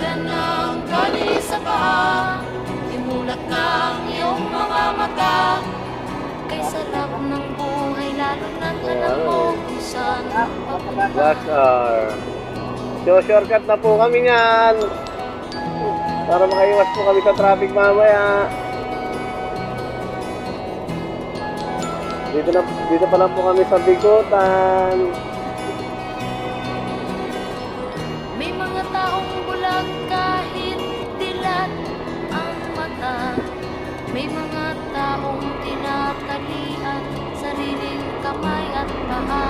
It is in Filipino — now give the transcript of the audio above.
Yan ang gali sa paa, imulat ng iyong mga mata. Kay sarap ng buhay, lalo na't alam mo kung saan papunta. Black R. So, shortcut na po kami niyan. Para makaiwas po kami sa traffic mamaya. Dito pa lang po kami sa Bigutan. May mga taong bulag kahit dilat ang mata. May mga taong tinatalian, sariling kamay at paa.